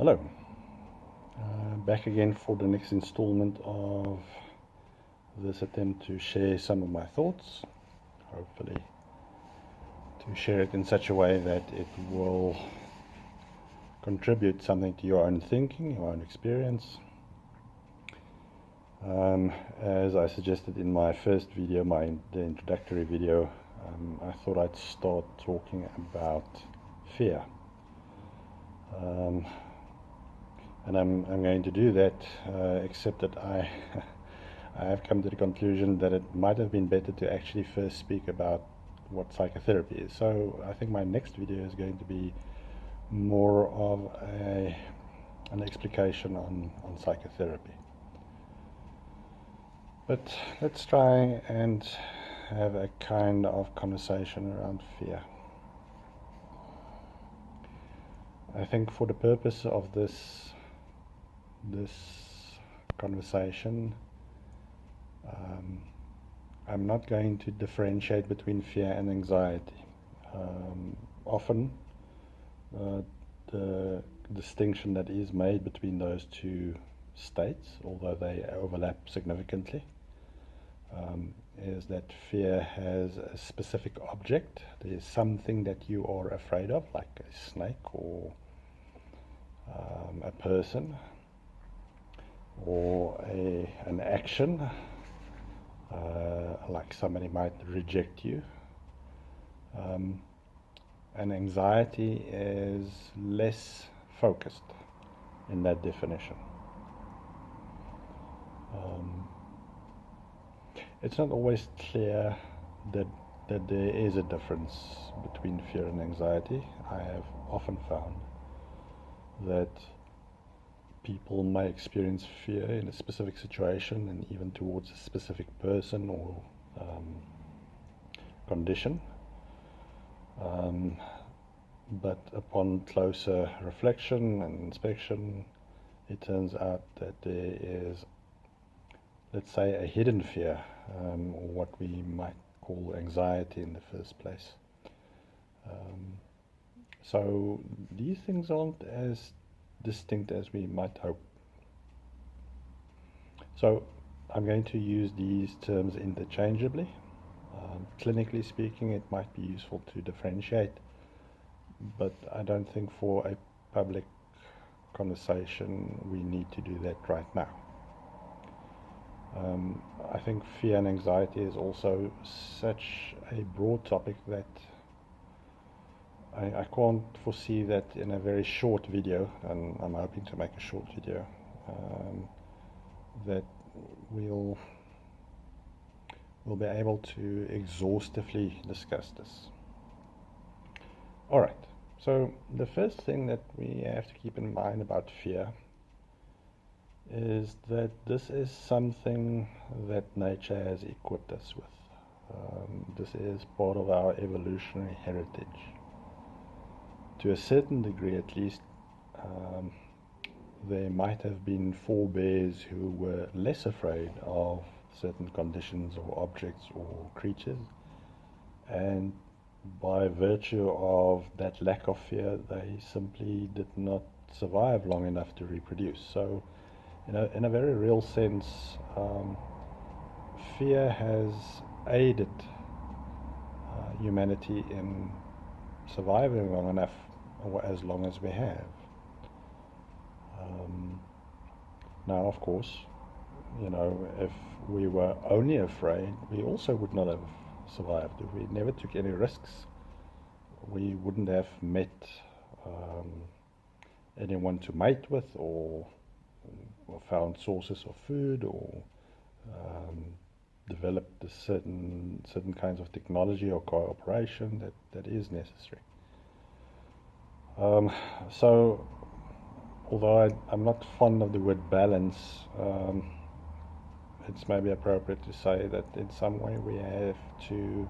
Hello, back again for the next installment of this attempt to share some of my thoughts, hopefully to share it in such a way that it will contribute something to your own thinking, your own experience. As I suggested in my first video, the introductory video, I thought I'd start talking about fear. And I'm going to do that, except that I have come to the conclusion that it might have been better to actually first speak about what psychotherapy is. So I think my next video is going to be more of an explication on psychotherapy. But let's try and have a kind of conversation around fear. I think for the purpose of this conversation, I'm not going to differentiate between fear and anxiety. Often the distinction that is made between those two states, although they overlap significantly, is that fear has a specific object. There is something that you are afraid of, like a snake or a person, or an action, like somebody might reject you. And anxiety is less focused in that definition. It's not always clear that there is a difference between fear and anxiety. I have often found that people may experience fear in a specific situation and even towards a specific person or condition. But upon closer reflection and inspection, it turns out that there is, let's say, a hidden fear, or what we might call anxiety in the first place. So these things aren't as distinct as we might hope. So I'm going to use these terms interchangeably. Clinically speaking, it might be useful to differentiate, but I don't think for a public conversation we need to do that right now. I think fear and anxiety is also such a broad topic that I can't foresee that in a very short video, and I'm hoping to make a short video, that we'll be able to exhaustively discuss this. Alright, so the first thing that we have to keep in mind about fear is that this is something that nature has equipped us with. This is part of our evolutionary heritage. To a certain degree, at least, there might have been forebears who were less afraid of certain conditions or objects or creatures, and by virtue of that lack of fear, they simply did not survive long enough to reproduce. So, in a very real sense, fear has aided humanity in surviving long enough, or as long as we have. Now, of course, if we were only afraid, we also would not have survived. If we never took any risks, we wouldn't have met anyone to mate with, or found sources of food, or developed certain kinds of technology or cooperation that is necessary. So, although I'm not fond of the word balance, it's maybe appropriate to say that in some way we have to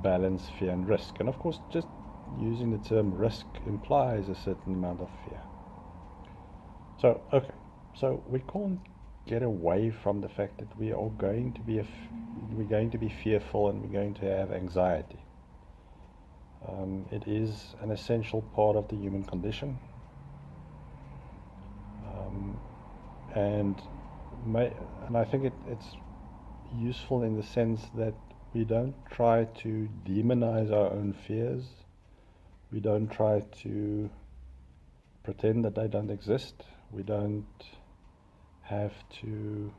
balance fear and risk. And of course, just using the term risk implies a certain amount of fear. So, okay, so we can't get away from the fact that we are going to be fearful, and we're going to have anxiety. It is an essential part of the human condition. and and I think it's useful in the sense that we don't try to demonize our own fears. We don't try to pretend that they don't exist. We don't have to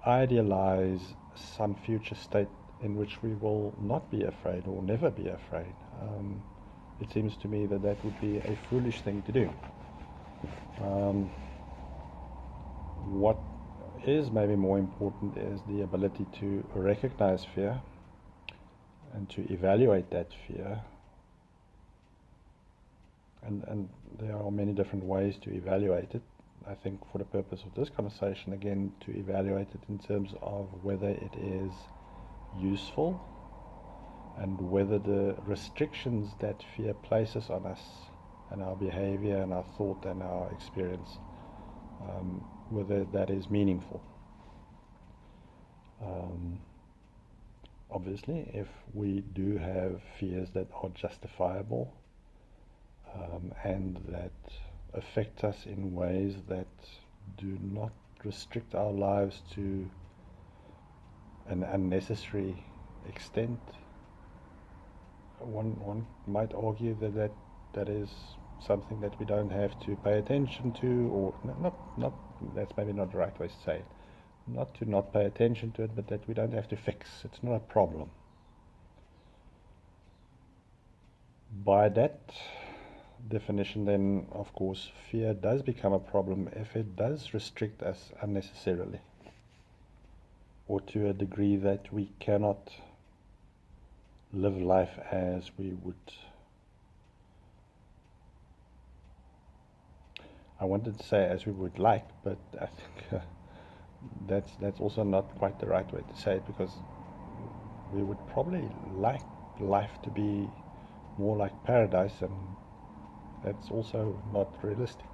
idealize some future state in which we will not be afraid or never be afraid. It seems to me that that would be a foolish thing to do. What is maybe more important is the ability to recognize fear and to evaluate that fear. And there are many different ways to evaluate it. I think for the purpose of this conversation, again, to evaluate it in terms of whether it is useful and whether the restrictions that fear places on us and our behavior and our thought and our experience, whether that is meaningful. Obviously, if we do have fears that are justifiable and that affect us in ways that do not restrict our lives to an unnecessary extent, one might argue that is something that we don't have to pay attention to, or not that's maybe not the right way to say it. Not to not pay attention to it, but that we don't have to fix. It's not a problem. By that definition, then, of course, fear does become a problem if it does restrict us unnecessarily, or to a degree that we cannot live life as we would. I wanted to say as we would like, but I think that's also not quite the right way to say it, because we would probably like life to be more like paradise, and that's also not realistic.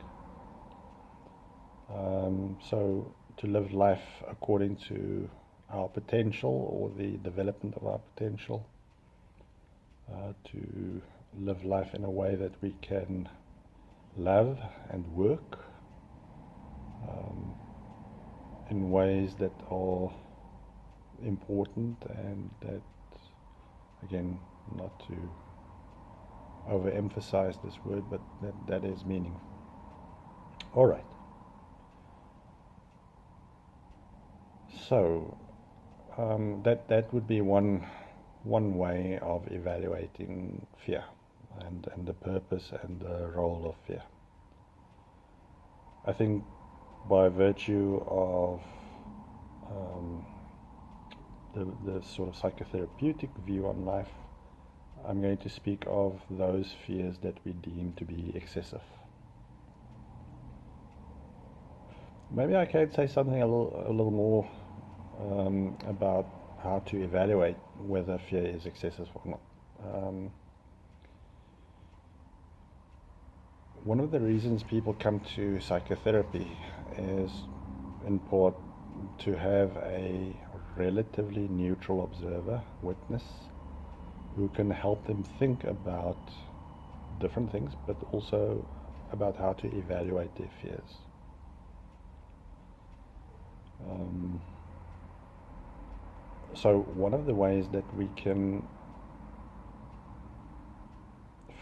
So to live life according to our potential, or the development of our potential, to live life in a way that we can love and work in ways that are important, and that, again, not to overemphasize this word, but that is meaningful. All right. So that would be one way of evaluating fear and the purpose and the role of fear. I think by virtue of the sort of psychotherapeutic view on life, I'm going to speak of those fears that we deem to be excessive. Maybe I can say something a little more about how to evaluate whether fear is excessive or not. One of the reasons people come to psychotherapy is, in part, to have a relatively neutral observer, witness, who can help them think about different things, but also about how to evaluate their fears. So one of the ways that we can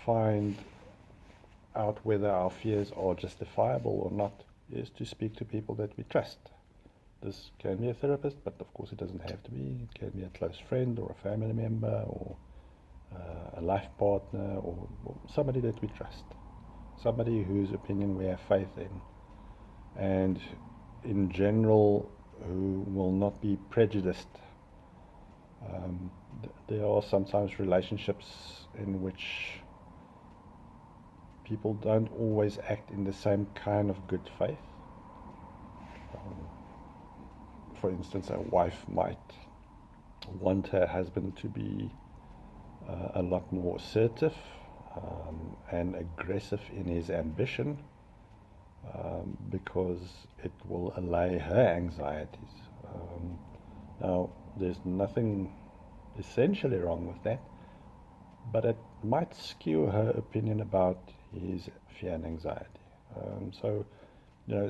find out whether our fears are justifiable or not is to speak to people that we trust. This can be a therapist, but of course it doesn't have to be. It can be a close friend or a family member, or a life partner, or somebody that we trust, somebody whose opinion we have faith in, and in general who will not be prejudiced. There are sometimes relationships in which people don't always act in the same kind of good faith. For instance, a wife might want her husband to be a lot more assertive and aggressive in his ambition, because it will allay her anxieties. Now, there's nothing essentially wrong with that, but it might skew her opinion about his fear and anxiety. So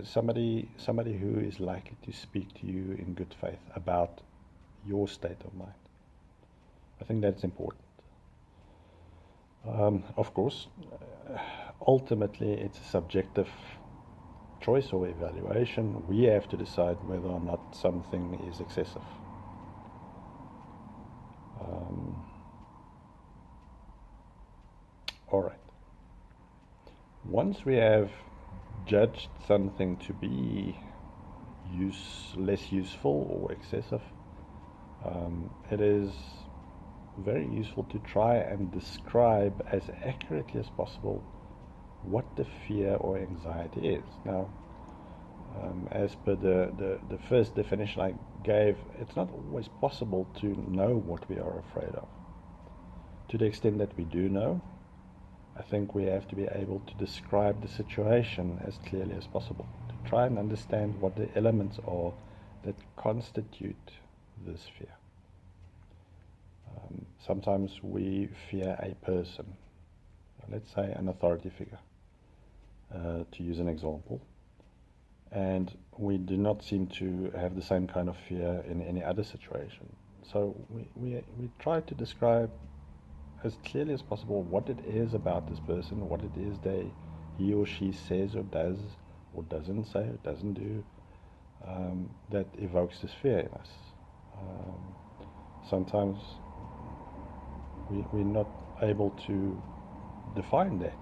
somebody who is likely to speak to you in good faith about your state of mind. I think that's important. Of course, ultimately it's a subjective choice or evaluation. We have to decide whether or not something is excessive. All right. Once we have judged something to be less useful or excessive, it is very useful to try and describe as accurately as possible what the fear or anxiety is. Now, as per the first definition I gave, it's not always possible to know what we are afraid of. To the extent that we do know, I think we have to be able to describe the situation as clearly as possible, to try and understand what the elements are that constitute this fear. Sometimes we fear a person, let's say an authority figure, to use an example, and we do not seem to have the same kind of fear in any other situation. So we try to describe as clearly as possible what it is about this person, what it is he or she says or does or doesn't say or doesn't do, that evokes this fear in us. Sometimes we're not able to define that.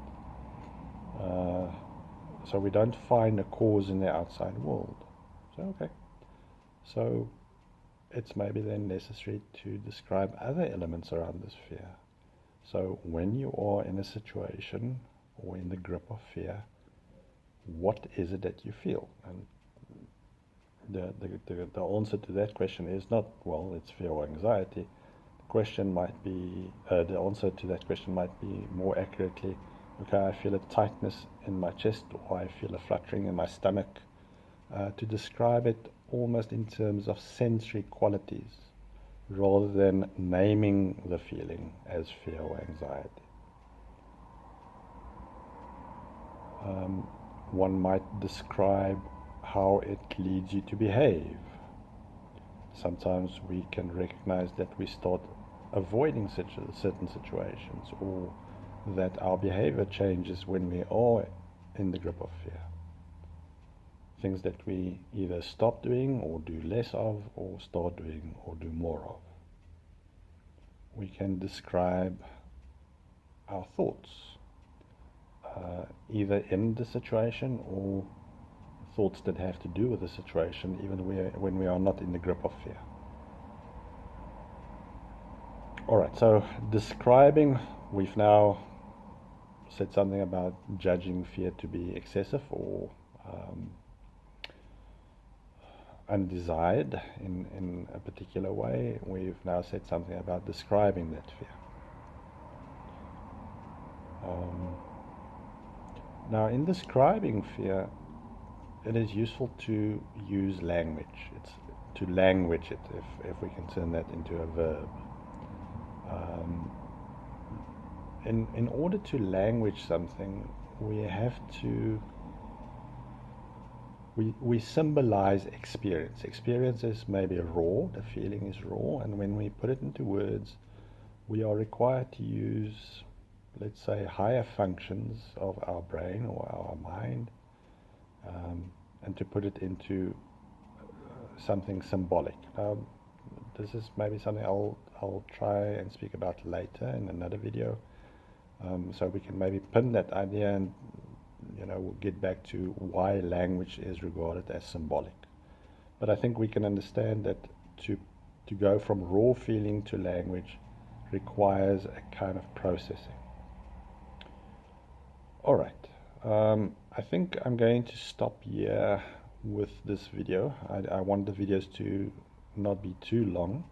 So we don't find a cause in the outside world. So, okay. So it's maybe then necessary to describe other elements around this fear. So when you are in a situation or in the grip of fear, what is it that you feel? And the answer to that question is not, well, it's fear or anxiety. The answer to that question might be more accurately, okay, I feel a tightness in my chest, or I feel a fluttering in my stomach, to describe it almost in terms of sensory qualities, rather than naming the feeling as fear or anxiety. One might describe how it leads you to behave. Sometimes we can recognize that we start avoiding certain situations, or that our behavior changes when we are in the grip of fear. Things that we either stop doing or do less of, or start doing or do more of. We can describe our thoughts, either in the situation or thoughts that have to do with the situation, even when we are not in the grip of fear. Alright, so describing, we've now said something about judging fear to be excessive or undesired in a particular way. We've now said something about describing that fear. Now, in describing fear, it is useful to use language. It's to language it, if we can turn that into a verb. In order to language something, we symbolize experience. Experience is maybe raw, the feeling is raw, and when we put it into words, we are required to use, let's say, higher functions of our brain or our mind, and to put it into something symbolic. Now, this is maybe something I'll try and speak about later in another video, so we can maybe pin that idea, and we'll get back to why language is regarded as symbolic. But I think we can understand that to go from raw feeling to language requires a kind of processing. All right. I think I'm going to stop here with this video. I want the videos to not be too long.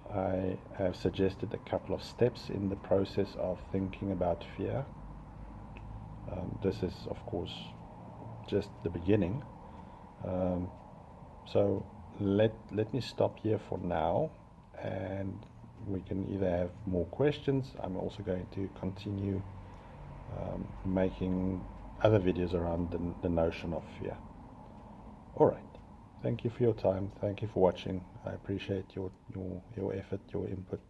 I have suggested a couple of steps in the process of thinking about fear. This is, of course, just the beginning. So let me stop here for now, and we can either have more questions. I'm also going to continue making other videos around the notion of fear. All right. Thank you for your time. Thank you for watching. I appreciate your effort, your input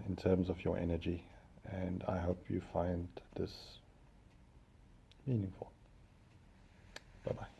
in terms of your energy, and I hope you find this meaningful. Bye-bye.